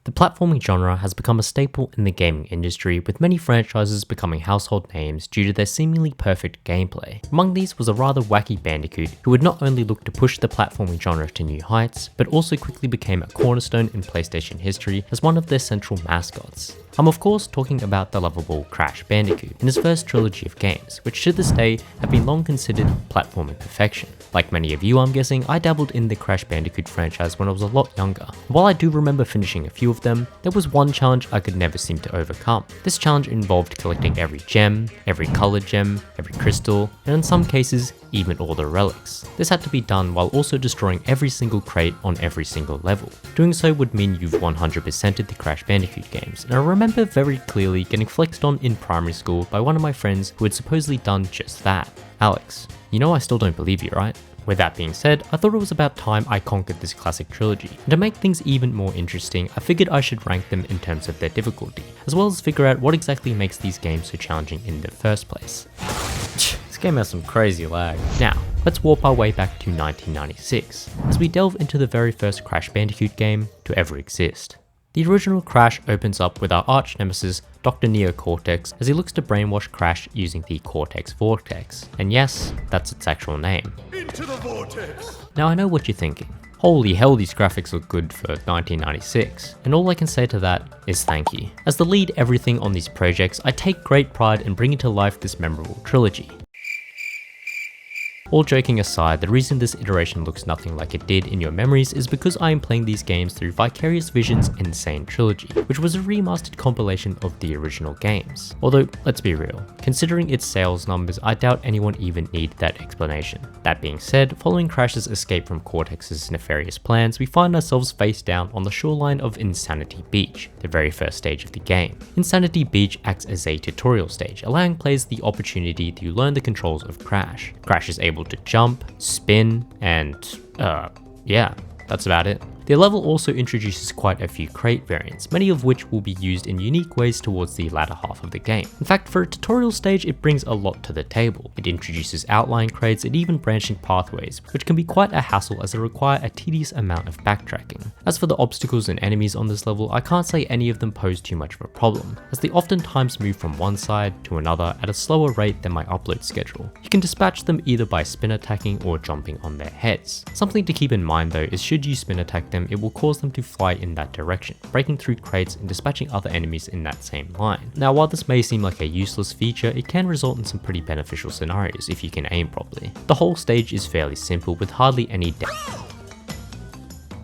The platforming genre has become a staple in the gaming industry, with many franchises becoming household names due to their seemingly perfect gameplay. Among these was a rather wacky Bandicoot who would not only look to push the platforming genre to new heights, but also quickly became a cornerstone in PlayStation history as one of their central mascots. I'm of course talking about the lovable Crash Bandicoot in his first trilogy of games, which to this day have been long considered platforming perfection. Like many of you, I'm guessing, I dabbled in the Crash Bandicoot franchise when I was a lot younger. While I do remember finishing a few of them, there was one challenge I could never seem to overcome. This challenge involved collecting every gem, every colored gem, every crystal, and in some cases, even all the relics. This had to be done while also destroying every single crate on every single level. Doing so would mean you've 100%ed the Crash Bandicoot games, and I remember very clearly getting flexed on in primary school by one of my friends who had supposedly done just that. Alex, you know I still don't believe you, right? With that being said, I thought it was about time I conquered this classic trilogy, and to make things even more interesting, I figured I should rank them in terms of their difficulty, as well as figure out what exactly makes these games so challenging in the first place. This game has some crazy lag. Now, let's warp our way back to 1996, as we delve into the very first Crash Bandicoot game to ever exist. The original Crash opens up with our arch nemesis, Dr. Neo Cortex, as he looks to brainwash Crash using the Cortex Vortex. And yes, that's its actual name. Into the vortex! Now I know what you're thinking. Holy hell, these graphics look good for 1996. And all I can say to that is thank you. As the lead everything on these projects, I take great pride in bringing to life this memorable trilogy. All joking aside, the reason this iteration looks nothing like it did in your memories is because I am playing these games through Vicarious Vision's N.Sane Trilogy, which was a remastered compilation of the original games. Although, let's be real, considering its sales numbers, I doubt anyone even needed that explanation. That being said, following Crash's escape from Cortex's nefarious plans, we find ourselves face down on the shoreline of Insanity Beach, the very first stage of the game. Insanity Beach acts as a tutorial stage, allowing players the opportunity to learn the controls of Crash. Crash is able to jump, spin, and yeah, that's about it. The level also introduces quite a few crate variants, many of which will be used in unique ways towards the latter half of the game. In fact, for a tutorial stage, it brings a lot to the table. It introduces outline crates and even branching pathways, which can be quite a hassle as they require a tedious amount of backtracking. As for the obstacles and enemies on this level, I can't say any of them pose too much of a problem, as they oftentimes move from one side to another at a slower rate than my upload schedule. You can dispatch them either by spin attacking or jumping on their heads. Something to keep in mind though is should you spin attack them, it will cause them to fly in that direction, breaking through crates and dispatching other enemies in that same line. Now, while this may seem like a useless feature, it can result in some pretty beneficial scenarios if you can aim properly. The whole stage is fairly simple with hardly any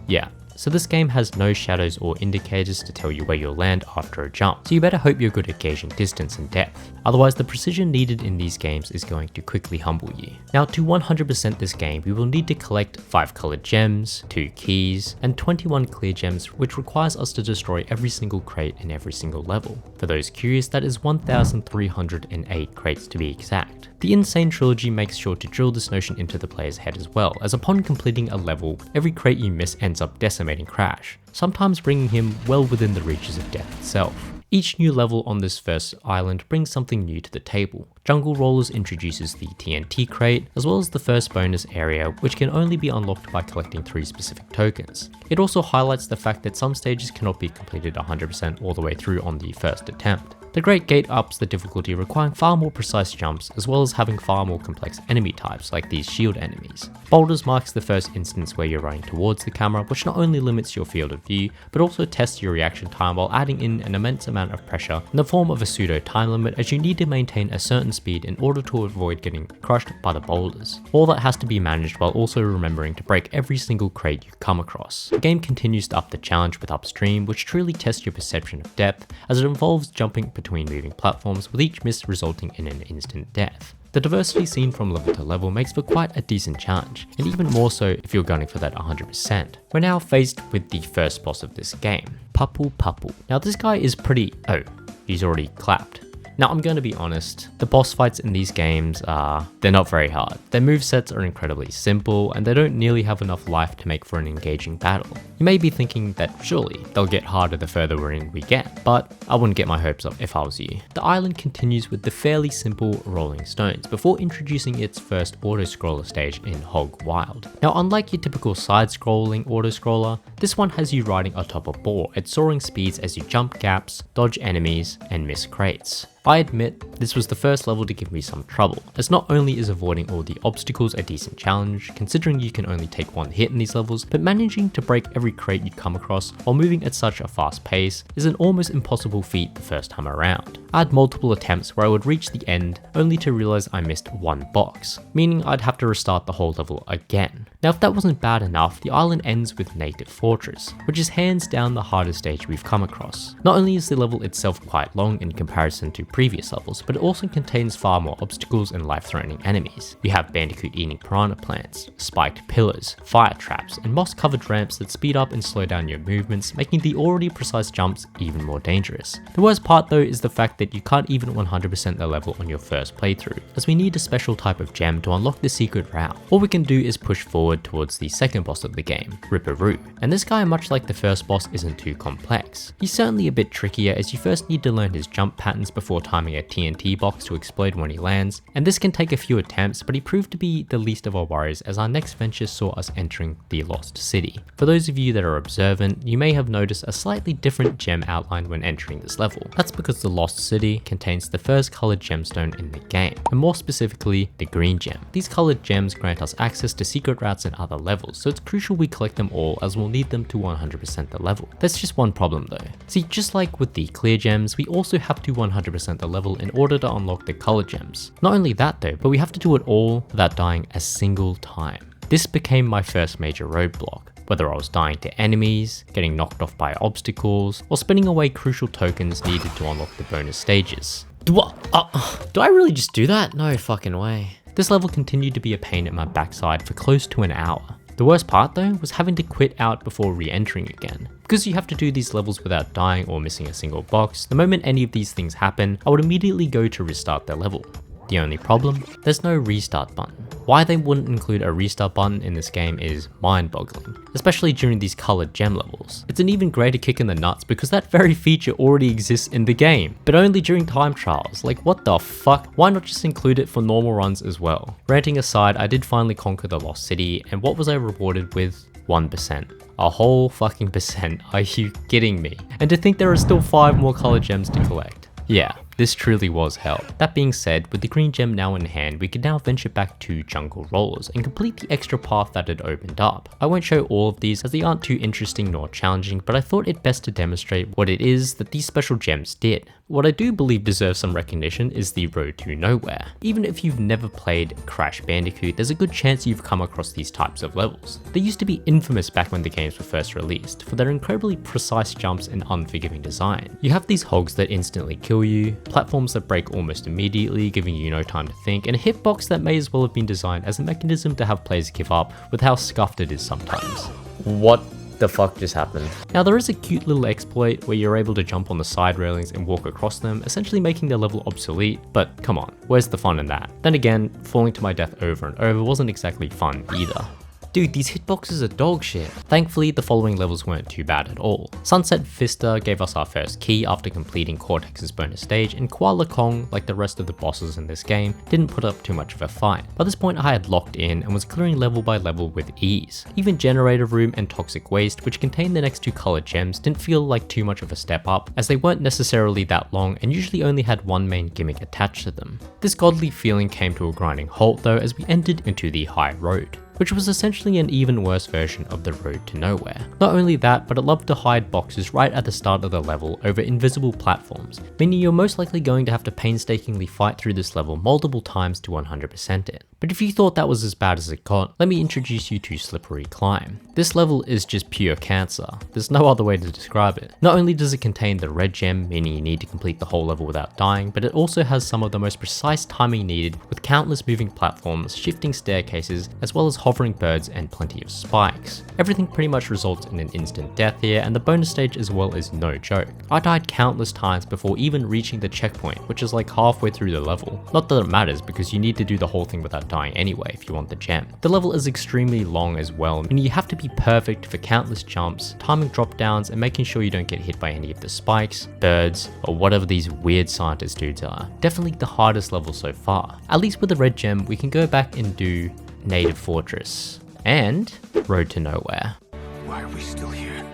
Yeah. So this game has no shadows or indicators to tell you where you'll land after a jump, so you better hope you're good at gauging distance and depth. Otherwise, the precision needed in these games is going to quickly humble you. Now, to 100% this game, we will need to collect 5 colored gems, 2 keys, and 21 clear gems, which requires us to destroy every single crate in every single level. For those curious, that is 1,308 crates to be exact. The N.Sane Trilogy makes sure to drill this notion into the player's head as well, as upon completing a level, every crate you miss ends up decimating Crash, sometimes bringing him well within the reaches of death itself. Each new level on this first island brings something new to the table. Jungle Rollers introduces the TNT crate, as well as the first bonus area, which can only be unlocked by collecting 3 specific tokens. It also highlights the fact that some stages cannot be completed 100% all the way through on the first attempt. The Great Gate ups the difficulty, requiring far more precise jumps, as well as having far more complex enemy types like these shield enemies. Boulders marks the first instance where you're running towards the camera, which not only limits your field of view, but also tests your reaction time while adding in an immense amount of pressure in the form of a pseudo time limit, as you need to maintain a certain speed in order to avoid getting crushed by the boulders. All that has to be managed while also remembering to break every single crate you come across. The game continues to up the challenge with Upstream, which truly tests your perception of depth, as it involves jumping between moving platforms, with each miss resulting in an instant death. The diversity seen from level to level makes for quite a decent challenge, and even more so if you're gunning for that 100%. We're now faced with the first boss of this game, Papu Papu. Now this guy is pretty... oh, he's already clapped. Now I'm going to be honest, the boss fights in these games they're not very hard. Their movesets are incredibly simple and they don't nearly have enough life to make for an engaging battle. You may be thinking that surely they'll get harder the further we're in we get, but I wouldn't get my hopes up if I was you. The island continues with the fairly simple rolling stones before introducing its first auto-scroller stage in Hog Wild. Now unlike your typical side-scrolling auto-scroller, this one has you riding atop a boar at soaring speeds as you jump gaps, dodge enemies, and miss crates. I admit, this was the first level to give me some trouble, as not only is avoiding all the obstacles a decent challenge, considering you can only take one hit in these levels, but managing to break every crate you come across while moving at such a fast pace is an almost impossible feat the first time around. I had multiple attempts where I would reach the end, only to realize I missed one box, meaning I'd have to restart the whole level again. Now if that wasn't bad enough, the island ends with Native Fortress, which is hands down the hardest stage we've come across. Not only is the level itself quite long in comparison to previous levels, but it also contains far more obstacles and life-threatening enemies. You have Bandicoot eating piranha plants, spiked pillars, fire traps, and moss-covered ramps that speed up and slow down your movements, making the already precise jumps even more dangerous. The worst part though is the fact that you can't even 100% the level on your first playthrough, as we need a special type of gem to unlock the secret route. All we can do is push forward towards the second boss of the game, Ripperoo, and this guy, much like the first boss, isn't too complex. He's certainly a bit trickier as you first need to learn his jump patterns before timing a TNT box to explode when he lands, and this can take a few attempts, but he proved to be the least of our worries as our next venture saw us entering the Lost City. For those of you that are observant, you may have noticed a slightly different gem outline when entering this level. That's because the Lost City contains the first colored gemstone in the game, and more specifically, the green gem. These colored gems grant us access to secret routes and other levels, so it's crucial we collect them all as we'll need them to 100% the level. There's just one problem though. See, just like with the clear gems, we also have to 100% the level in order to unlock the color gems. Not only that though, but we have to do it all without dying a single time. This became my first major roadblock. Whether I was dying to enemies, getting knocked off by obstacles, or spinning away crucial tokens needed to unlock the bonus stages. Do I really just do that? No fucking way. This level continued to be a pain in my backside for close to an hour. The worst part though was having to quit out before re-entering again. Because you have to do these levels without dying or missing a single box, the moment any of these things happen, I would immediately go to restart the level. The only problem? There's no restart button. Why they wouldn't include a restart button in this game is mind-boggling, especially during these colored gem levels. It's an even greater kick in the nuts because that very feature already exists in the game, but only during time trials. Like what the fuck? Why not just include it for normal runs as well? Ranting aside, I did finally conquer the Lost City, and what was I rewarded with? 1%. A whole fucking percent. Are you kidding me? And to think there are still 5 more colored gems to collect. Yeah, this truly was hell. That being said, with the green gem now in hand, we can now venture back to Jungle Rollers and complete the extra path that had opened up. I won't show all of these as they aren't too interesting nor challenging, but I thought it best to demonstrate what it is that these special gems did. What I do believe deserves some recognition is the Road to Nowhere. Even if you've never played Crash Bandicoot, there's a good chance you've come across these types of levels. They used to be infamous back when the games were first released for their incredibly precise jumps and unforgiving design. You have these hogs that instantly kill you, platforms that break almost immediately, giving you no time to think, and a hitbox that may as well have been designed as a mechanism to have players give up with how scuffed it is sometimes. What the fuck just happened? Now there is a cute little exploit where you're able to jump on the side railings and walk across them, essentially making the level obsolete, but come on, where's the fun in that? Then again, falling to my death over and over wasn't exactly fun either. Dude, these hitboxes are dog shit. Thankfully, the following levels weren't too bad at all. Sunset Vista gave us our first key after completing Cortex's bonus stage, and Koala Kong, like the rest of the bosses in this game, didn't put up too much of a fight. By this point, I had locked in and was clearing level by level with ease. Even Generator Room and Toxic Waste, which contained the next 2 colored gems, didn't feel like too much of a step up, as they weren't necessarily that long and usually only had one main gimmick attached to them. This godly feeling came to a grinding halt though as we entered into the High Road, which was essentially an even worse version of the Road to Nowhere. Not only that, but it loved to hide boxes right at the start of the level over invisible platforms, meaning you're most likely going to have to painstakingly fight through this level multiple times to 100% it. But if you thought that was as bad as it got, let me introduce you to Slippery Climb. This level is just pure cancer. There's no other way to describe it. Not only does it contain the red gem, meaning you need to complete the whole level without dying, but it also has some of the most precise timing needed with countless moving platforms, shifting staircases, as well as hovering birds and plenty of spikes. Everything pretty much results in an instant death here, and the bonus stage as well is no joke. I died countless times before even reaching the checkpoint, which is like halfway through the level. Not that it matters because you need to do the whole thing without dying anyway if you want the gem. The level is extremely long as well, and you have to be perfect for countless jumps, timing drop downs, and making sure you don't get hit by any of the spikes, birds, or whatever these weird scientist dudes are. Definitely the hardest level so far. At least with the red gem, we can go back and do Native Fortress and Road to Nowhere. Why are we still here?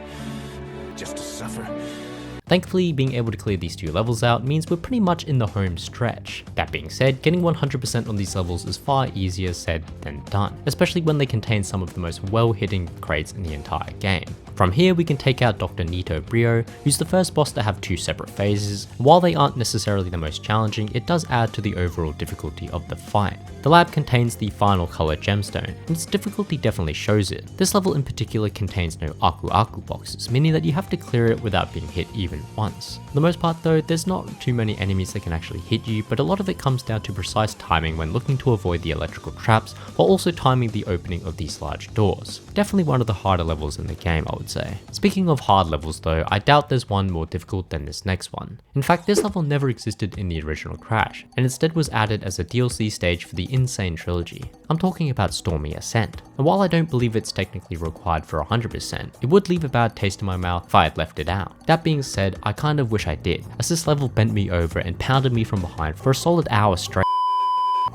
Just to suffer? Thankfully, being able to clear these two levels out means we're pretty much in the home stretch. That being said, getting 100% on these levels is far easier said than done, especially when they contain some of the most well-hidden crates in the entire game. From here, we can take out Dr. Nito Brio, who's the first boss to have two separate phases. While they aren't necessarily the most challenging, it does add to the overall difficulty of the fight. The lab contains the final color gemstone, and its difficulty definitely shows it. This level in particular contains no Aku Aku boxes, meaning that you have to clear it without being hit even once. For the most part though, there's not too many enemies that can actually hit you, but a lot of it comes down to precise timing when looking to avoid the electrical traps, while also timing the opening of these large doors. Definitely one of the harder levels in the game, I would say. Speaking of hard levels though, I doubt there's one more difficult than this next one. In fact, this level never existed in the original Crash, and instead was added as a DLC stage for the N.Sane trilogy. I'm talking about Stormy Ascent, and while I don't believe it's technically required for 100%, it would leave a bad taste in my mouth if I had left it out. That being said, I kind of wish I did, as this level bent me over and pounded me from behind for a solid hour straight.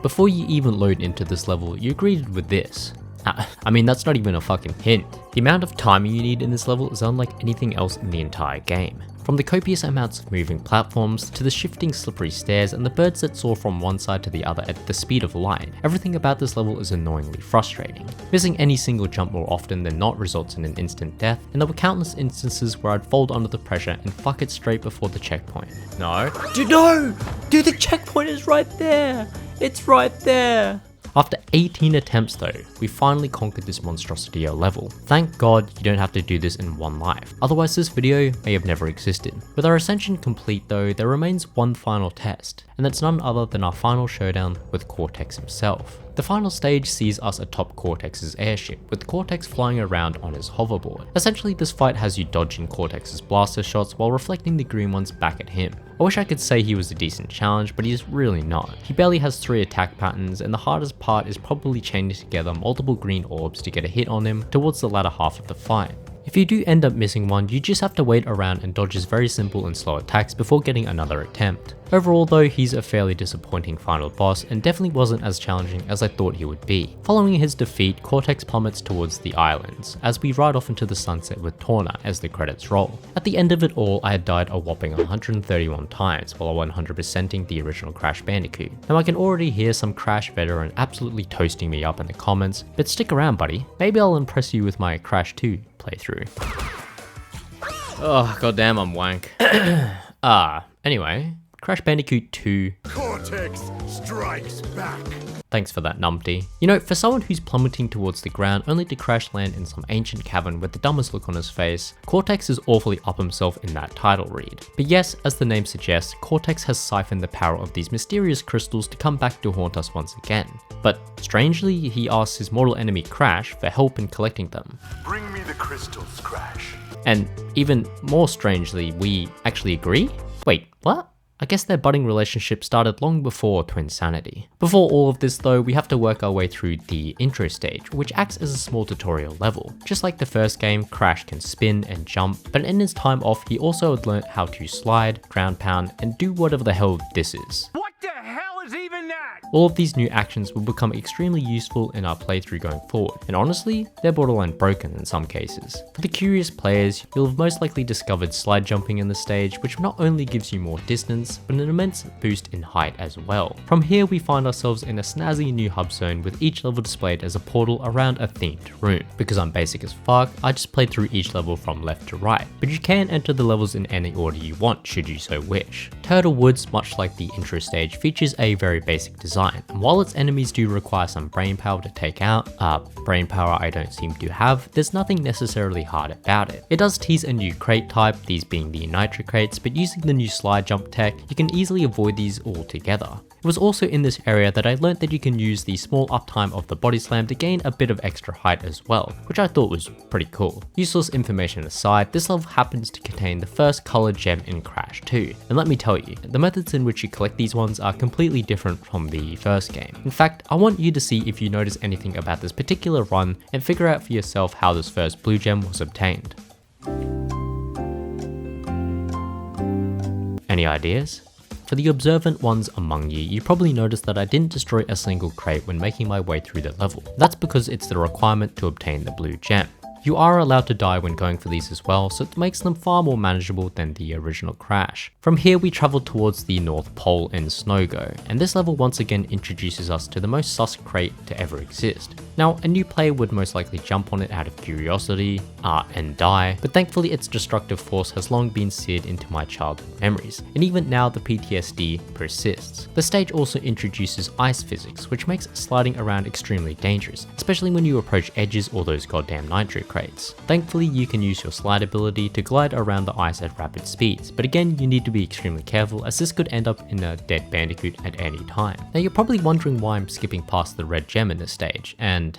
Before you even load into this level, you're greeted with this. I mean, that's not even a fucking hint. The amount of timing you need in this level is unlike anything else in the entire game. From the copious amounts of moving platforms, to the shifting slippery stairs and the birds that soar from one side to the other at the speed of light, everything about this level is annoyingly frustrating. Missing any single jump more often than not results in an instant death, and there were countless instances where I'd fold under the pressure and fuck it straight before the checkpoint. No. Dude, no! Dude, the checkpoint is right there! It's right there! After 18 attempts though, we finally conquered this monstrosity level. Thank God you don't have to do this in one life, otherwise this video may have never existed. With our ascension complete though, there remains one final test, and that's none other than our final showdown with Cortex himself. The final stage sees us atop Cortex's airship, with Cortex flying around on his hoverboard. Essentially, this fight has you dodging Cortex's blaster shots while reflecting the green ones back at him. I wish I could say he was a decent challenge, but he's really not. He barely has 3 attack patterns, and the hardest part is probably chaining together multiple green orbs to get a hit on him towards the latter half of the fight. If you do end up missing one, you just have to wait around and dodge his very simple and slow attacks before getting another attempt. Overall though, he's a fairly disappointing final boss and definitely wasn't as challenging as I thought he would be. Following his defeat, Cortex plummets towards the islands, as we ride off into the sunset with Torna as the credits roll. At the end of it all, I had died a whopping 131 times while 100%ing the original Crash Bandicoot. Now I can already hear some Crash veteran absolutely toasting me up in the comments, but stick around buddy, maybe I'll impress you with my Crash 2 playthrough. Oh goddamn, I'm wank. Anyway, Crash Bandicoot 2. Cortex strikes back. Thanks for that, numpty. You know, for someone who's plummeting towards the ground only to crash land in some ancient cavern with the dumbest look on his face, Cortex is awfully up himself in that title read. But yes, as the name suggests, Cortex has siphoned the power of these mysterious crystals to come back to haunt us once again. But strangely, he asks his mortal enemy Crash for help in collecting them. Bring me the crystals, Crash. And even more strangely, we actually agree? Wait, what? I guess their budding relationship started long before Twinsanity. Before all of this though, we have to work our way through the intro stage, which acts as a small tutorial level. Just like the first game, Crash can spin and jump, but in his time off, he also had learnt how to slide, ground pound, and do whatever the hell this is. What the hell is even that? All of these new actions will become extremely useful in our playthrough going forward, and honestly, they're borderline broken in some cases. For the curious players, you'll have most likely discovered slide jumping in the stage, which not only gives you more distance, but an immense boost in height as well. From here, we find ourselves in a snazzy new hub zone with each level displayed as a portal around a themed room. Because I'm basic as fuck, I just played through each level from left to right, but you can enter the levels in any order you want should you so wish. Turtle Woods, much like the intro stage, features a very basic design, design, and while its enemies do require some brainpower to take out, brainpower I don't seem to have, there's nothing necessarily hard about it. It does tease a new crate type, these being the nitro crates, but using the new slide jump tech, you can easily avoid these altogether. It was also in this area that I learned that you can use the small uptime of the body slam to gain a bit of extra height as well, which I thought was pretty cool. Useless information aside, this level happens to contain the first colored gem in Crash 2, and let me tell you, the methods in which you collect these ones are completely different from the first game. In fact, I want you to see if you notice anything about this particular run and figure out for yourself how this first blue gem was obtained. Any ideas? For the observant ones among you, you probably noticed that I didn't destroy a single crate when making my way through the level. That's because it's the requirement to obtain the blue gem. You are allowed to die when going for these as well, so it makes them far more manageable than the original Crash. From here we travel towards the North Pole in Snowgo, and this level once again introduces us to the most sus crate to ever exist. Now, a new player would most likely jump on it out of curiosity, and die, but thankfully its destructive force has long been seared into my childhood memories, and even now the PTSD persists. The stage also introduces ice physics, which makes sliding around extremely dangerous, especially when you approach edges or those goddamn nitro crates. Thankfully, you can use your slide ability to glide around the ice at rapid speeds, but again, you need to be extremely careful as this could end up in a dead Bandicoot at any time. Now you're probably wondering why I'm skipping past the red gem in this stage, and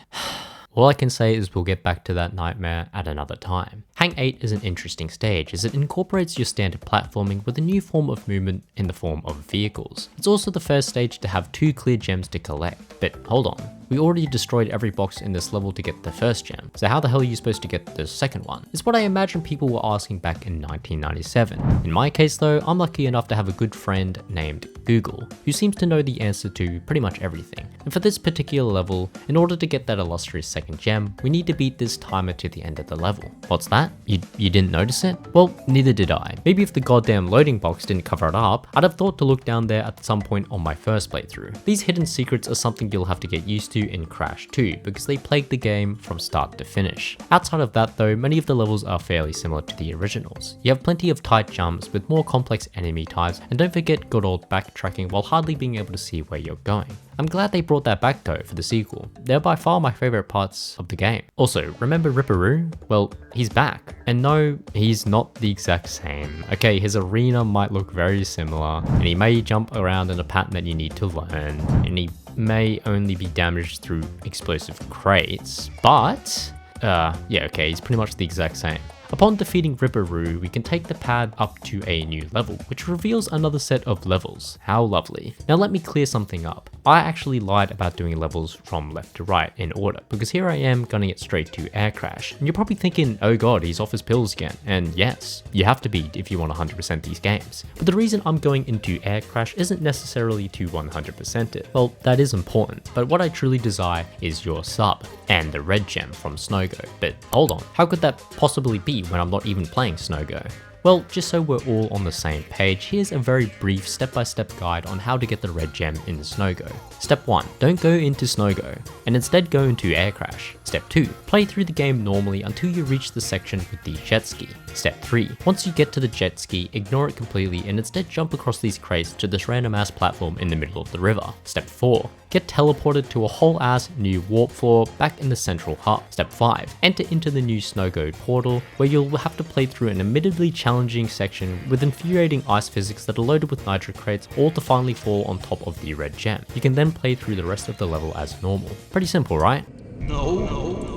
all I can say is we'll get back to that nightmare at another time. Hang 8 is an interesting stage as it incorporates your standard platforming with a new form of movement in the form of vehicles. It's also the first stage to have 2 clear gems to collect, but hold on. We already destroyed every box in this level to get the first gem, so how the hell are you supposed to get the second one? Is what I imagine people were asking back in 1997. In my case though, I'm lucky enough to have a good friend named Google, who seems to know the answer to pretty much everything. And for this particular level, in order to get that illustrious second gem, we need to beat this timer to the end of the level. What's that? You didn't notice it? Well, neither did I. Maybe if the goddamn loading box didn't cover it up, I'd have thought to look down there at some point on my first playthrough. These hidden secrets are something you'll have to get used to in Crash 2 because they plague the game from start to finish. Outside of that though, many of the levels are fairly similar to the originals. You have plenty of tight jumps with more complex enemy types, and don't forget good old backtracking while hardly being able to see where you're going. I'm glad they brought that back though for the sequel. They're by far my favorite parts of the game. Also, remember Ripperoo? Well, he's back. And no, he's not the exact same. Okay, his arena might look very similar, and he may jump around in a pattern that you need to learn, and he may only be damaged through explosive crates, but yeah, okay, he's pretty much the exact same. Upon defeating Ripperoo, we can take the pad up to a new level, which reveals another set of levels. How lovely. Now let me clear something up. I actually lied about doing levels from left to right in order, because here I am gunning it straight to Air Crash. And you're probably thinking, oh god, he's off his pills again. And yes, you have to be if you want 100% these games. But the reason I'm going into Air Crash isn't necessarily to 100% it. Well, that is important, but what I truly desire is your sub and the red gem from Snowgo. But hold on, how could that possibly be when I'm not even playing Snowgo? Well, just so we're all on the same page, here's a very brief step-by-step guide on how to get the red gem in Snowgo. Step 1, don't go into Snowgo, and instead go into Air Crash. Step 2, play through the game normally until you reach the section with the jet ski. Step 3, once you get to the jet ski, ignore it completely and instead jump across these crates to this random ass platform in the middle of the river. Step 4, get teleported to a whole ass new warp floor back in the central hub. Step 5, enter into the new Snowgo portal where you'll have to play through an admittedly challenging section with infuriating ice physics that are loaded with nitro crates, all to finally fall on top of the red gem. You can then play through the rest of the level as normal. Pretty simple, right? No.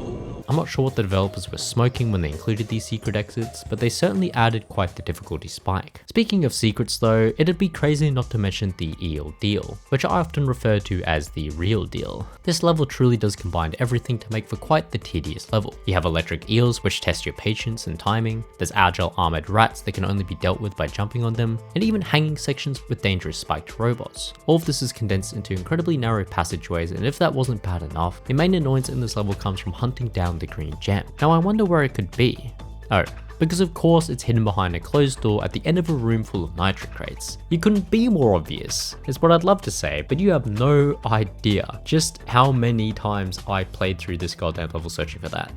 I'm not sure what the developers were smoking when they included these secret exits, but they certainly added quite the difficulty spike. Speaking of secrets though, it'd be crazy not to mention the eel deal, which I often refer to as the real deal. This level truly does combine everything to make for quite the tedious level. You have electric eels which test your patience and timing, there's agile armored rats that can only be dealt with by jumping on them, and even hanging sections with dangerous spiked robots. All of this is condensed into incredibly narrow passageways, and if that wasn't bad enough, the main annoyance in this level comes from hunting down the green gem. Now I wonder where it could be. Oh, because of course it's hidden behind a closed door at the end of a room full of nitro crates. You couldn't be more obvious, is what I'd love to say, but you have no idea just how many times I played through this goddamn level searching for that.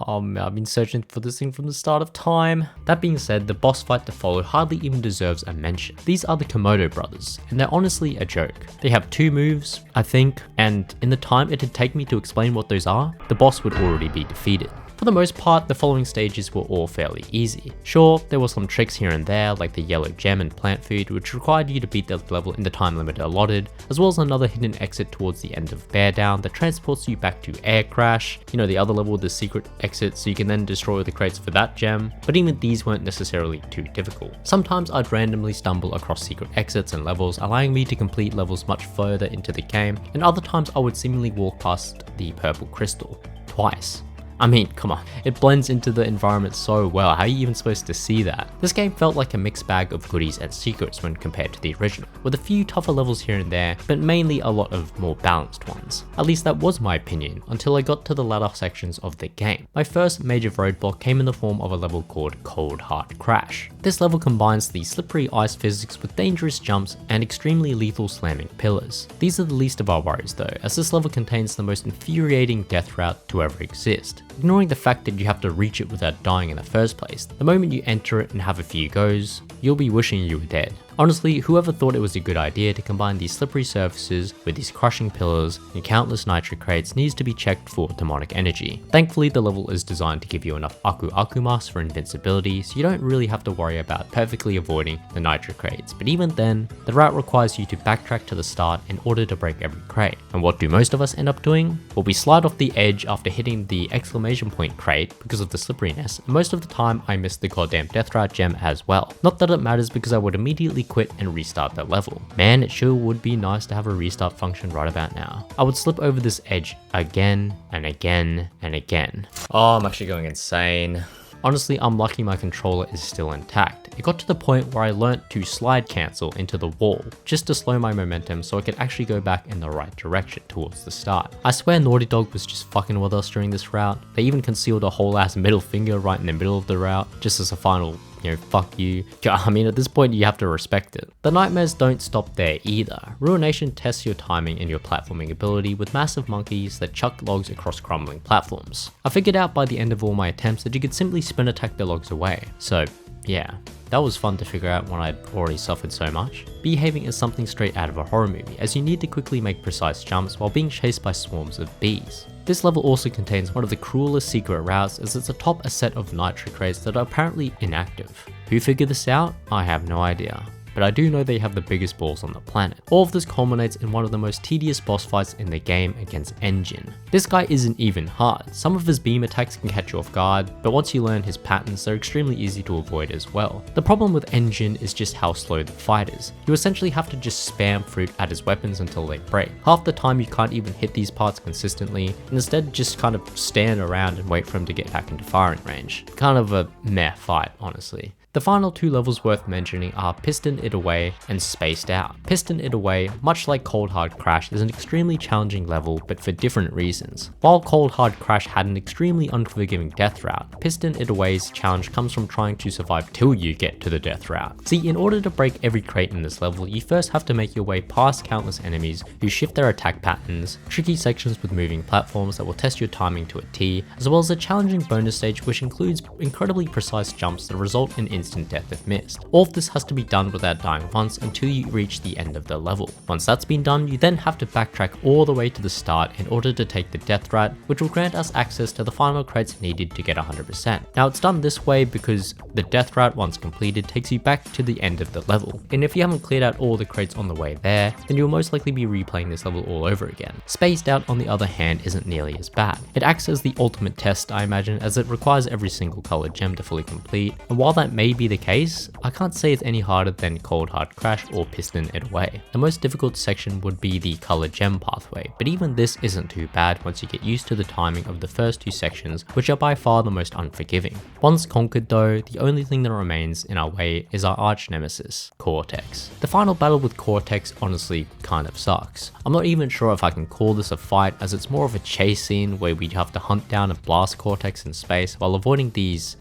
Oh man, I've been searching for this thing from the start of time. That being said, the boss fight that followed hardly even deserves a mention. These are the Komodo brothers, and they're honestly a joke. They have 2 moves, I think, and in the time it'd take me to explain what those are, the boss would already be defeated. For the most part, the following stages were all fairly easy. Sure, there were some tricks here and there, like the yellow gem and plant food, which required you to beat the level in the time limit allotted, as well as another hidden exit towards the end of Bear Down that transports you back to Air Crash, you know, the other level with the secret exit, so you can then destroy the crates for that gem, but even these weren't necessarily too difficult. Sometimes I'd randomly stumble across secret exits and levels, allowing me to complete levels much further into the game, and other times I would seemingly walk past the purple crystal. Twice. I mean, come on, it blends into the environment so well, how are you even supposed to see that? This game felt like a mixed bag of goodies and secrets when compared to the original, with a few tougher levels here and there, but mainly a lot of more balanced ones. At least that was my opinion, until I got to the latter sections of the game. My first major roadblock came in the form of a level called Cold Hard Crash. This level combines the slippery ice physics with dangerous jumps and extremely lethal slamming pillars. These are the least of our worries though, as this level contains the most infuriating death route to ever exist. Ignoring the fact that you have to reach it without dying in the first place, the moment you enter it and have a few goes, you'll be wishing you were dead. Honestly, whoever thought it was a good idea to combine these slippery surfaces with these crushing pillars and countless nitro crates needs to be checked for demonic energy. Thankfully, the level is designed to give you enough Aku Aku masks for invincibility, so you don't really have to worry about perfectly avoiding the nitro crates, but even then, the route requires you to backtrack to the start in order to break every crate. And what do most of us end up doing? Well, we slide off the edge after hitting the exclamation point crate because of the slipperiness, and most of the time I miss the goddamn death route gem as well. Not that it matters because I would immediately quit and restart that level. Man, it sure would be nice to have a restart function right about now. I would slip over this edge again and again and again. Oh, I'm actually going insane. Honestly, I'm lucky my controller is still intact. It got to the point where I learnt to slide cancel into the wall, just to slow my momentum so I could actually go back in the right direction towards the start. I swear Naughty Dog was just fucking with us during this route. They even concealed a whole ass middle finger right in the middle of the route, just as a final, you know, fuck you. I mean, at this point you have to respect it. The nightmares don't stop there either. Ruination tests your timing and your platforming ability with massive monkeys that chuck logs across crumbling platforms. I figured out by the end of all my attempts that you could simply spin attack the logs away. So yeah, that was fun to figure out when I'd already suffered so much. Behaving is something straight out of a horror movie, as you need to quickly make precise jumps while being chased by swarms of bees. This level also contains one of the cruelest secret routes, as it's atop a set of nitro crates that are apparently inactive. Who figured this out? I have no idea, but I do know they have the biggest balls on the planet. All of this culminates in one of the most tedious boss fights in the game against N.Sane. This guy isn't even hard. Some of his beam attacks can catch you off guard, but once you learn his patterns, they're extremely easy to avoid as well. The problem with N.Sane is just how slow the fight is. You essentially have to just spam fruit at his weapons until they break. Half the time you can't even hit these parts consistently, and instead just kind of stand around and wait for him to get back into firing range. Kind of a meh fight, honestly. The final 2 levels worth mentioning are Piston It Away and Spaced Out. Piston It Away, much like Cold Hard Crash, is an extremely challenging level, but for different reasons. While Cold Hard Crash had an extremely unforgiving death route, Piston It Away's challenge comes from trying to survive till you get to the death route. See, in order to break every crate in this level, you first have to make your way past countless enemies who shift their attack patterns, tricky sections with moving platforms that will test your timing to a T, as well as a challenging bonus stage which includes incredibly precise jumps that result in instant death if missed. All of this has to be done without dying once until you reach the end of the level. Once that's been done, you then have to backtrack all the way to the start in order to take the death route, which will grant us access to the final crates needed to get 100%. Now it's done this way because the death route, once completed, takes you back to the end of the level, and if you haven't cleared out all the crates on the way there, then you'll most likely be replaying this level all over again. Spaced Out, on the other hand, isn't nearly as bad. It acts as the ultimate test, I imagine, as it requires every single colored gem to fully complete, and while that may be the case, I can't say it's any harder than Cold Hard Crash or Piston It Away. The most difficult section would be the colored gem pathway, but even this isn't too bad once you get used to the timing of the first 2 sections, which are by far the most unforgiving. Once conquered though, the only thing that remains in our way is our arch nemesis, Cortex. The final battle with Cortex honestly kind of sucks. I'm not even sure if I can call this a fight, as it's more of a chase scene where we have to hunt down and blast Cortex in space while avoiding these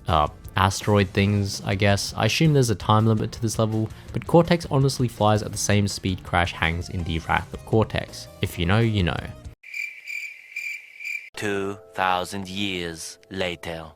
asteroid things, I guess. I assume there's a time limit to this level, but Cortex honestly flies at the same speed Crash hangs in the Wrath of Cortex. If you know, you know. 2,000 years later.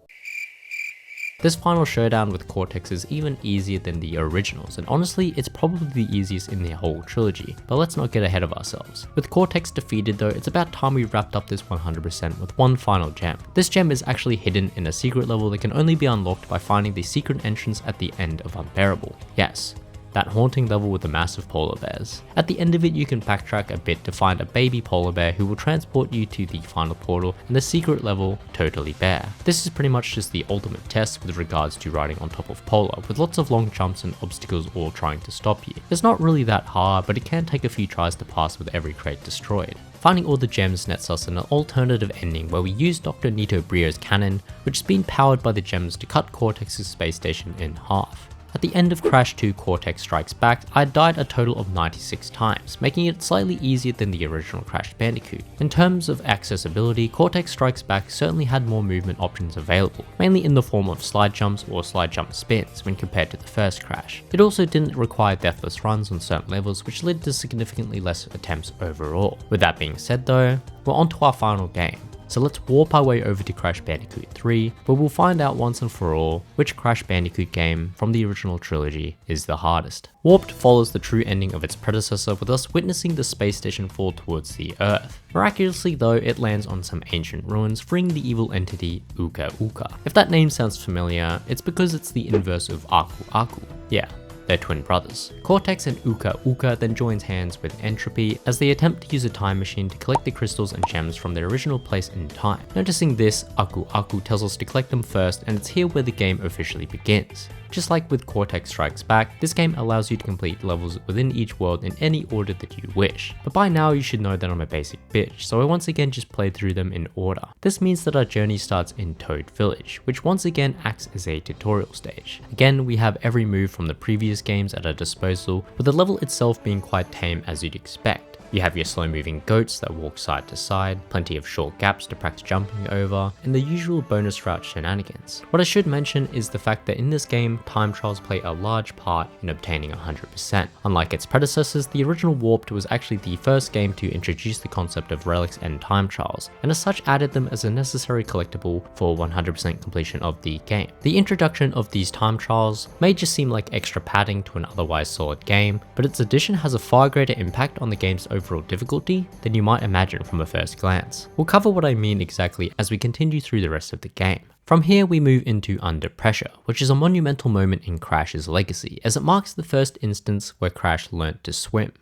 This final showdown with Cortex is even easier than the originals, and honestly, it's probably the easiest in the whole trilogy, but let's not get ahead of ourselves. With Cortex defeated though, it's about time we wrapped up this 100% with one final gem. This gem is actually hidden in a secret level that can only be unlocked by finding the secret entrance at the end of Unbearable. Yes, that haunting level with the massive polar bears. At the end of it, you can backtrack a bit to find a baby polar bear who will transport you to the final portal and the secret level, Totally Bear. This is pretty much just the ultimate test with regards to riding on top of polar, with lots of long jumps and obstacles all trying to stop you. It's not really that hard, but it can take a few tries to pass with every crate destroyed. Finding all the gems nets us an alternative ending where we use Dr. Nito Brio's cannon, which has been powered by the gems to cut Cortex's space station in half. At the end of Crash 2 Cortex Strikes Back, I died a total of 96 times, making it slightly easier than the original Crash Bandicoot. In terms of accessibility, Cortex Strikes Back certainly had more movement options available, mainly in the form of slide jumps or slide jump spins when compared to the first Crash. It also didn't require deathless runs on certain levels, which led to significantly less attempts overall. With that being said though, we're on to our final game. So let's warp our way over to Crash Bandicoot 3, where we'll find out once and for all which Crash Bandicoot game from the original trilogy is the hardest. Warped follows the true ending of its predecessor, with us witnessing the space station fall towards the Earth. Miraculously though, it lands on some ancient ruins, freeing the evil entity Uka Uka. If that name sounds familiar, it's because it's the inverse of Aku Aku. Yeah, they're twin brothers. Cortex and Uka Uka then joins hands with Entropy as they attempt to use a time machine to collect the crystals and gems from their original place in time. Noticing this, Aku Aku tells us to collect them first, and it's here where the game officially begins. Just like with Cortex Strikes Back, this game allows you to complete levels within each world in any order that you wish. But by now you should know that I'm a basic bitch, so I once again just played through them in order. This means that our journey starts in Toad Village, which once again acts as a tutorial stage. Again, we have every move from the previous games at our disposal, with the level itself being quite tame as you'd expect. You have your slow moving goats that walk side to side, plenty of short gaps to practice jumping over, and the usual bonus route shenanigans. What I should mention is the fact that in this game, time trials play a large part in obtaining 100%. Unlike its predecessors, the original Warped was actually the first game to introduce the concept of relics and time trials, and as such added them as a necessary collectible for 100% completion of the game. The introduction of these time trials may just seem like extra padding to an otherwise solid game, but its addition has a far greater impact on the game's overall difficulty than you might imagine from a first glance. We'll cover what I mean exactly as we continue through the rest of the game. From here we move into Under Pressure, which is a monumental moment in Crash's legacy, as it marks the first instance where Crash learnt to swim.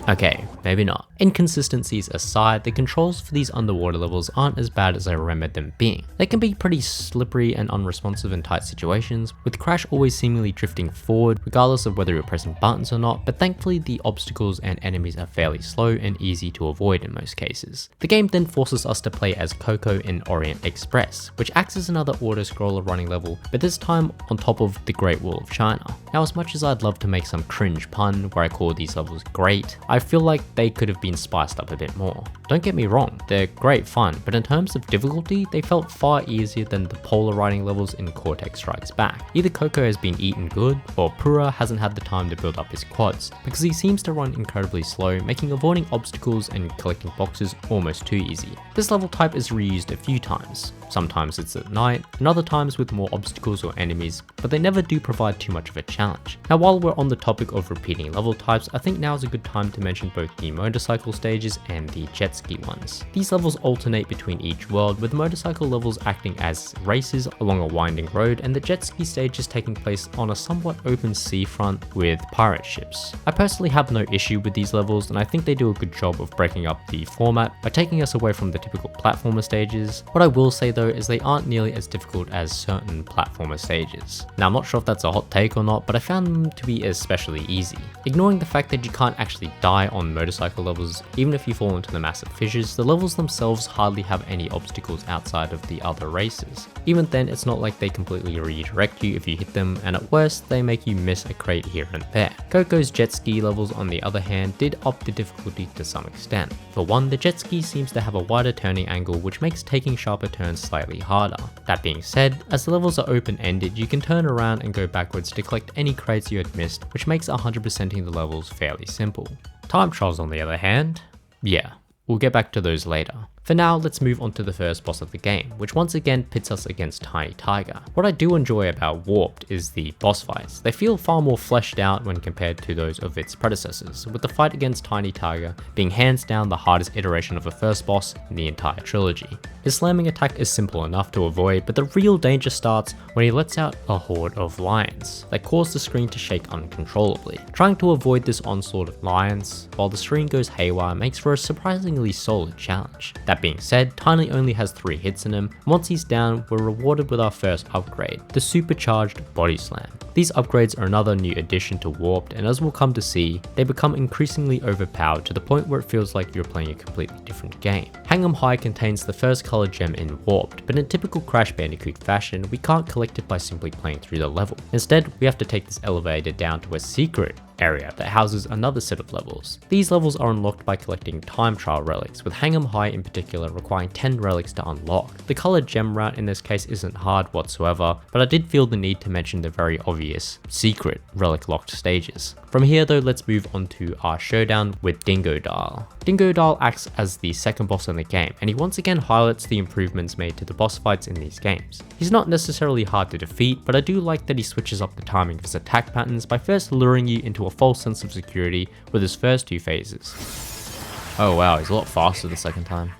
Okay, maybe not. Inconsistencies aside, the controls for these underwater levels aren't as bad as I remembered them being. They can be pretty slippery and unresponsive in tight situations, with Crash always seemingly drifting forward regardless of whether you're pressing buttons or not, but thankfully the obstacles and enemies are fairly slow and easy to avoid in most cases. The game then forces us to play as Coco in Orient Express, which acts as another auto-scroller running level, but this time on top of the Great Wall of China. Now, as much as I'd love to make some cringe pun where I call these levels great, I feel like they could have been spiced up a bit more. Don't get me wrong, they're great fun, but in terms of difficulty, they felt far easier than the polar riding levels in Cortex Strikes Back. Either Coco has been eaten good, or Pura hasn't had the time to build up his quads, because he seems to run incredibly slow, making avoiding obstacles and collecting boxes almost too easy. This level type is reused a few times. Sometimes it's at night, and other times with more obstacles or enemies, but they never do provide too much of a challenge. Now, while we're on the topic of repeating level types, I think now is a good time to mention both the motorcycle stages and the jet ski ones. These levels alternate between each world, with the motorcycle levels acting as races along a winding road, and the jet ski stages taking place on a somewhat open seafront with pirate ships. I personally have no issue with these levels, and I think they do a good job of breaking up the format by taking us away from the typical platformer stages. What I will say though is they aren't nearly as difficult as certain platformer stages. Now, I'm not sure if that's a hot take or not, but I found them to be especially easy. Ignoring the fact that you can't actually die on motorcycle levels, even if you fall into the massive fissures, the levels themselves hardly have any obstacles outside of the other races. Even then, it's not like they completely redirect you if you hit them, and at worst, they make you miss a crate here and there. Coco's jet ski levels, on the other hand, did up the difficulty to some extent. For one, the jet ski seems to have a wider turning angle, which makes taking sharper turns slightly harder. That being said, as the levels are open-ended, you can turn around and go backwards to collect any crates you had missed, which makes 100%ing the levels fairly simple. Time trials, on the other hand, yeah, We'll get back to those later. For now, let's move on to the first boss of the game, which once again pits us against Tiny Tiger. What I do enjoy about Warped is the boss fights. They feel far more fleshed out when compared to those of its predecessors, with the fight against Tiny Tiger being hands down the hardest iteration of a first boss in the entire trilogy. His slamming attack is simple enough to avoid, but the real danger starts when he lets out a horde of lions that cause the screen to shake uncontrollably. Trying to avoid this onslaught of lions while the screen goes haywire makes for a surprisingly solid challenge. That being said, Tiny only has 3 hits in him, and once he's down, we're rewarded with our first upgrade, the supercharged Body Slam. These upgrades are another new addition to Warped, and as we'll come to see, they become increasingly overpowered to the point where it feels like you're playing a completely different game. Hang 'em High contains the first colored gem in Warped, but in typical Crash Bandicoot fashion, we can't collect it by simply playing through the level. Instead, we have to take this elevator down to a secret area that houses another set of levels. These levels are unlocked by collecting time trial relics, with Hang 'em High in particular requiring 10 relics to unlock. The colored gem route in this case isn't hard whatsoever, but I did feel the need to mention the very obvious secret relic locked stages. From here though, let's move on to our showdown with Dingodile. Dingodile acts as the second boss in the game, and he once again highlights the improvements made to the boss fights in these games. He's not necessarily hard to defeat, but I do like that he switches up the timing of his attack patterns by first luring you into a false sense of security with his first 2 phases. Oh wow, he's a lot faster the second time.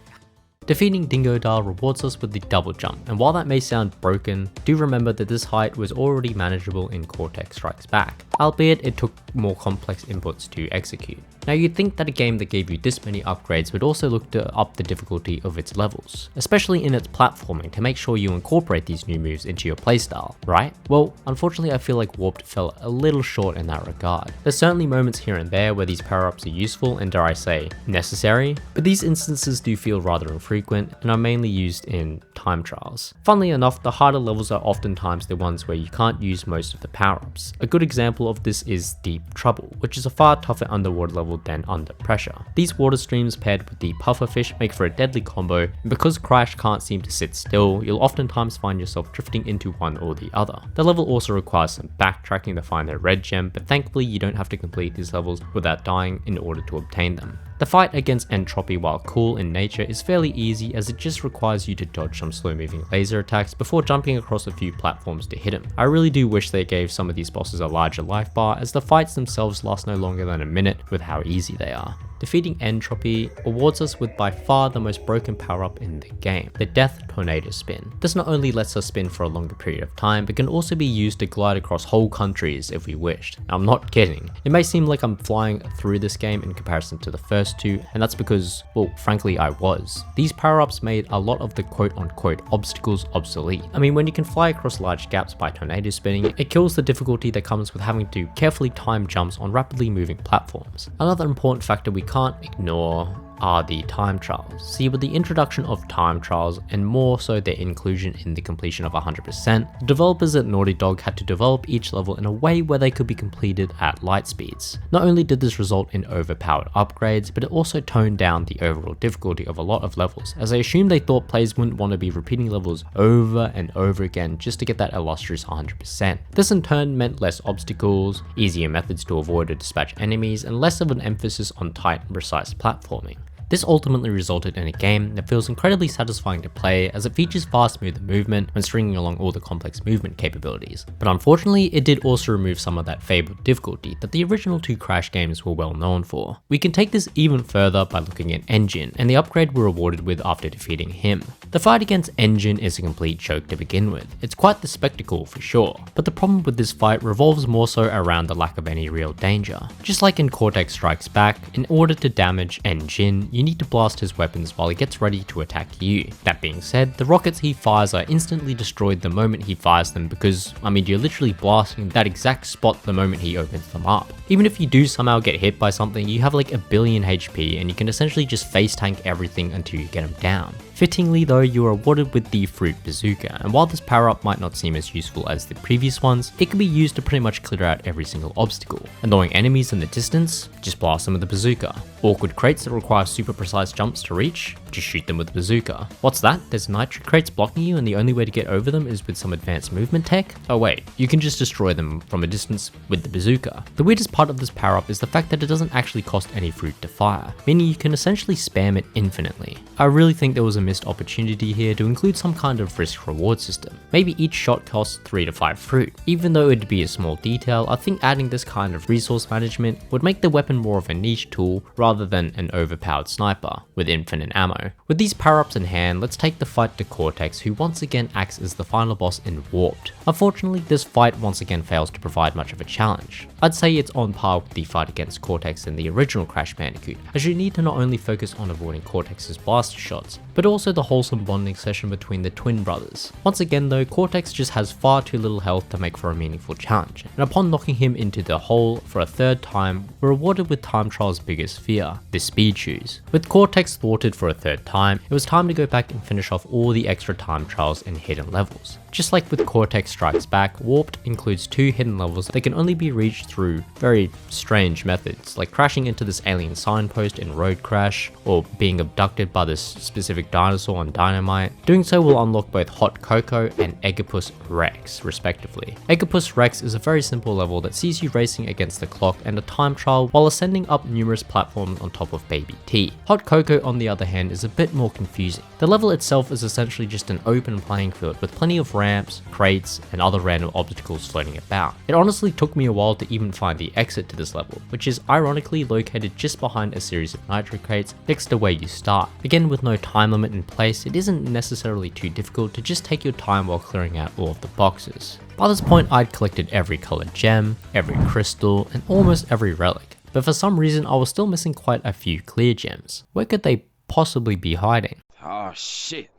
Defeating Dingodile rewards us with the double jump, and while that may sound broken, do remember that this height was already manageable in Cortex Strikes Back, albeit it took more complex inputs to execute. Now you'd think that a game that gave you this many upgrades would also look to up the difficulty of its levels, especially in its platforming to make sure you incorporate these new moves into your playstyle, right? Well, unfortunately I feel like Warped fell a little short in that regard. There's certainly moments here and there where these power-ups are useful and, dare I say, necessary, but these instances do feel rather infrequent and are mainly used in time trials. Funnily enough, the harder levels are oftentimes the ones where you can't use most of the power-ups. A good example of this is Deep Trouble, which is a far tougher underwater level than Under Pressure. These water streams paired with the pufferfish make for a deadly combo, and because Crash can't seem to sit still, you'll oftentimes find yourself drifting into one or the other. The level also requires some backtracking to find the red gem, but thankfully you don't have to complete these levels without dying in order to obtain them. The fight against Entropy, while cool in nature, is fairly easy as it just requires you to dodge some slow moving laser attacks before jumping across a few platforms to hit him. I really do wish they gave some of these bosses a larger life bar, as the fights themselves last no longer than a minute with how easy they are. Defeating Entropy awards us with by far the most broken power-up in the game, the Death Tornado Spin. This not only lets us spin for a longer period of time, but can also be used to glide across whole countries if we wished. Now, I'm not kidding. It may seem like I'm flying through this game in comparison to the first 2, and that's because, well, frankly I was. These power-ups made a lot of the quote-unquote obstacles obsolete. I mean, when you can fly across large gaps by tornado spinning, it kills the difficulty that comes with having to carefully time jumps on rapidly moving platforms. Another important factor we can't ignore are the time trials. See, with the introduction of time trials, and more so their inclusion in the completion of 100%, the developers at Naughty Dog had to develop each level in a way where they could be completed at light speeds. Not only did this result in overpowered upgrades, but it also toned down the overall difficulty of a lot of levels, as I assume they thought players wouldn't want to be repeating levels over and over again just to get that illustrious 100%. This in turn meant less obstacles, easier methods to avoid or dispatch enemies, and less of an emphasis on tight and precise platforming. This ultimately resulted in a game that feels incredibly satisfying to play, as it features far smoother movement when stringing along all the complex movement capabilities. But unfortunately, it did also remove some of that fabled difficulty that the original 2 Crash games were well known for. We can take this even further by looking at Engine, and the upgrade we're rewarded with after defeating him. The fight against Engine is a complete joke to begin with. It's quite the spectacle for sure, but the problem with this fight revolves more so around the lack of any real danger. Just like in Cortex Strikes Back, in order to damage Engine, you need to blast his weapons while he gets ready to attack you. That being said, the rockets he fires are instantly destroyed the moment he fires them because, I mean, you're literally blasting that exact spot the moment he opens them up. Even if you do somehow get hit by something, you have like a billion HP and you can essentially just face tank everything until you get him down. Fittingly though, you are awarded with the Fruit Bazooka, and while this power up might not seem as useful as the previous ones, it can be used to pretty much clear out every single obstacle. Annoying enemies in the distance? Just blast them with the bazooka. Awkward crates that require super precise jumps to reach? just shoot them with a bazooka. What's that? There's nitro crates blocking you and the only way to get over them is with some advanced movement tech? Oh wait, you can just destroy them from a distance with the bazooka. The weirdest part of this power up is the fact that it doesn't actually cost any fruit to fire, meaning you can essentially spam it infinitely. I really think there was a missed opportunity here to include some kind of risk reward system. Maybe each shot costs 3 to 5 fruit. Even though it'd be a small detail, I think adding this kind of resource management would make the weapon more of a niche tool rather than an overpowered sniper with infinite ammo. With these power-ups in hand, let's take the fight to Cortex, who once again acts as the final boss in Warped. Unfortunately, this fight once again fails to provide much of a challenge. I'd say it's on par with the fight against Cortex in the original Crash Bandicoot, as you need to not only focus on avoiding Cortex's blaster shots, but also the wholesome bonding session between the twin brothers. Once again though, Cortex just has far too little health to make for a meaningful challenge, and upon knocking him into the hole for a third time, we're rewarded with Time Trial's biggest fear, the speed shoes. With Cortex thwarted for a third time, it was time to go back and finish off all the extra time trials and hidden levels. Just like with Cortex Strikes Back, Warped includes 2 hidden levels that can only be reached through very strange methods, like crashing into this alien signpost in Road Crash, or being abducted by this specific dinosaur on Dynamite. Doing so will unlock both Hot Cocoa and Eggipus Rex, respectively. Eggipus Rex is a very simple level that sees you racing against the clock and a time trial while ascending up numerous platforms on top of Baby T. Hot Cocoa, on the other hand, is a bit more confusing. The level itself is essentially just an open playing field with plenty of ramps, crates, and other random obstacles floating about. It honestly took me a while to even find the exit to this level, which is ironically located just behind a series of nitro crates next to where you start. Again, with no time limit in place, it isn't necessarily too difficult to just take your time while clearing out all of the boxes. By this point, I'd collected every colored gem, every crystal, and almost every relic, but for some reason I was still missing quite a few clear gems. Where could they possibly be hiding? Oh shit,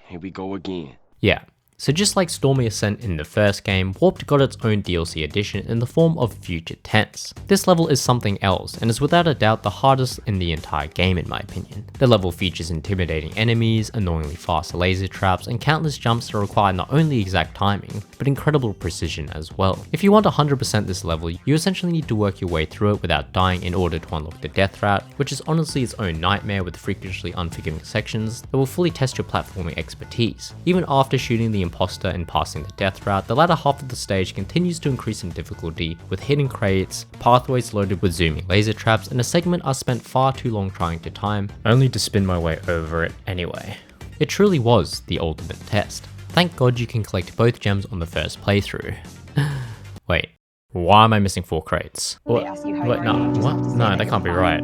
here we go again. Yeah. So just like Stormy Ascent in the first game, Warped got its own DLC edition in the form of Future Tense. This level is something else, and is without a doubt the hardest in the entire game in my opinion. The level features intimidating enemies, annoyingly fast laser traps, and countless jumps that require not only exact timing, but incredible precision as well. If you want 100% this level, you essentially need to work your way through it without dying in order to unlock the death route, which is honestly its own nightmare with freakishly unforgiving sections that will fully test your platforming expertise. Even after shooting the imposter and passing the death route, the latter half of the stage continues to increase in difficulty with hidden crates, pathways loaded with zooming laser traps, and a segment I spent far too long trying to time, only to spin my way over it anyway. It truly was the ultimate test. Thank God you can collect both gems on the first playthrough. Wait. Why am I missing 4 crates? What? No, what? No, that can't be right.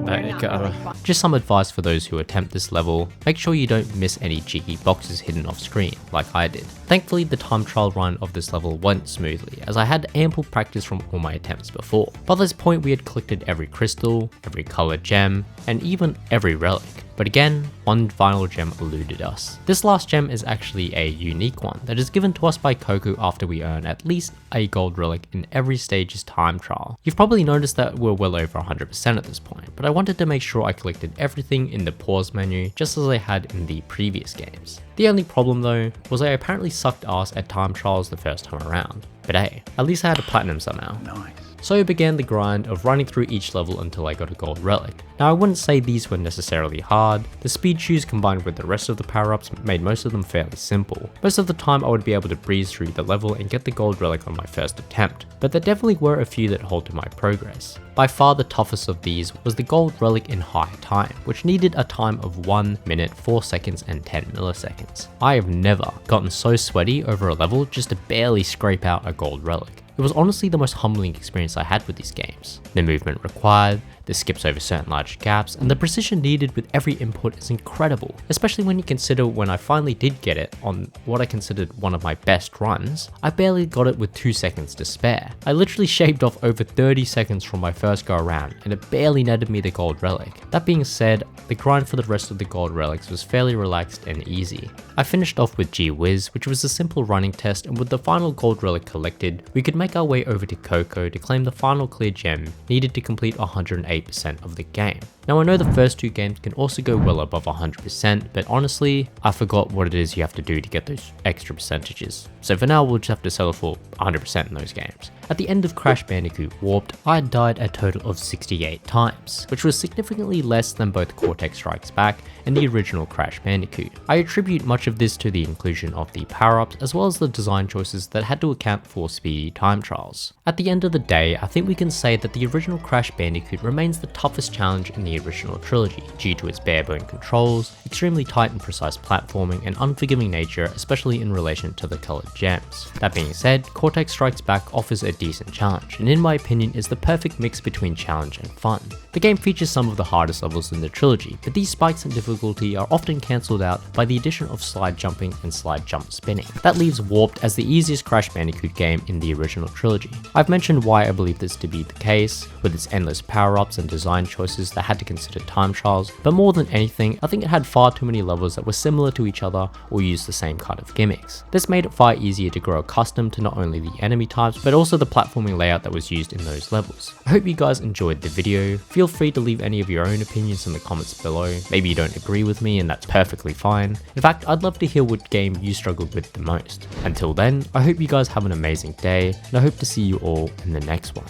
Just some advice for those who attempt this level: make sure you don't miss any cheeky boxes hidden off screen, like I did. Thankfully, the time trial run of this level went smoothly, as I had ample practice from all my attempts before. By this point, we had collected every crystal, every colored gem, and even every relic. But again, one final gem eluded us. This last gem is actually a unique one that is given to us by Coco after we earn at least a gold relic in every stage's time trial. You've probably noticed that we're well over 100% at this point, but I wanted to make sure I collected everything in the pause menu just as I had in the previous games. The only problem though was I apparently sucked ass at time trials the first time around, but hey, at least I had a platinum somehow. Nice. So began the grind of running through each level until I got a gold relic. Now I wouldn't say these were necessarily hard. The speed shoes combined with the rest of the power-ups made most of them fairly simple. Most of the time I would be able to breeze through the level and get the gold relic on my first attempt, but there definitely were a few that halted my progress. By far the toughest of these was the gold relic in high time, which needed a time of 1 minute, 4 seconds and 10 milliseconds. I have never gotten so sweaty over a level just to barely scrape out a gold relic. It was honestly the most humbling experience I had with these games. The movement required, the skips over certain large gaps, and the precision needed with every input is incredible, especially when you consider when I finally did get it on what I considered one of my best runs, I barely got it with 2 seconds to spare. I literally shaved off over 30 seconds from my first go around, and it barely netted me the gold relic. That being said, the grind for the rest of the gold relics was fairly relaxed and easy. I finished off with Gee Whiz, which was a simple running test, and with the final gold relic collected, we could make our way over to Coco to claim the final clear gem needed to complete 108% of the game. Now I know the first 2 games can also go well above 100%, but honestly, I forgot what it is you have to do to get those extra percentages. So for now, we'll just have to settle for 100% in those games. At the end of Crash Bandicoot Warped, I died a total of 68 times, which was significantly less than both Cortex Strikes Back and the original Crash Bandicoot. I attribute much of this to the inclusion of the power-ups as well as the design choices that had to account for speedy time trials. At the end of the day, I think we can say that the original Crash Bandicoot remains the toughest challenge in the original trilogy, due to its bare-bone controls, extremely tight and precise platforming, and unforgiving nature, especially in relation to the colored gems. That being said, Cortex Strikes Back offers a decent challenge, and in my opinion is the perfect mix between challenge and fun. The game features some of the hardest levels in the trilogy, but these spikes in difficulty are often cancelled out by the addition of slide jumping and slide jump spinning. That leaves Warped as the easiest Crash Bandicoot game in the original trilogy. I've mentioned why I believe this to be the case, with its endless power-ups and design choices that had to consider time trials, but more than anything, I think it had far too many levels that were similar to each other or used the same kind of gimmicks. This made it far easier to grow accustomed to not only the enemy types, but also the platforming layout that was used in those levels. I hope you guys enjoyed the video. Feel free to leave any of your own opinions in the comments below. Maybe you don't agree with me and that's perfectly fine. In fact, I'd love to hear what game you struggled with the most. Until then, I hope you guys have an amazing day, and I hope to see you all in the next one.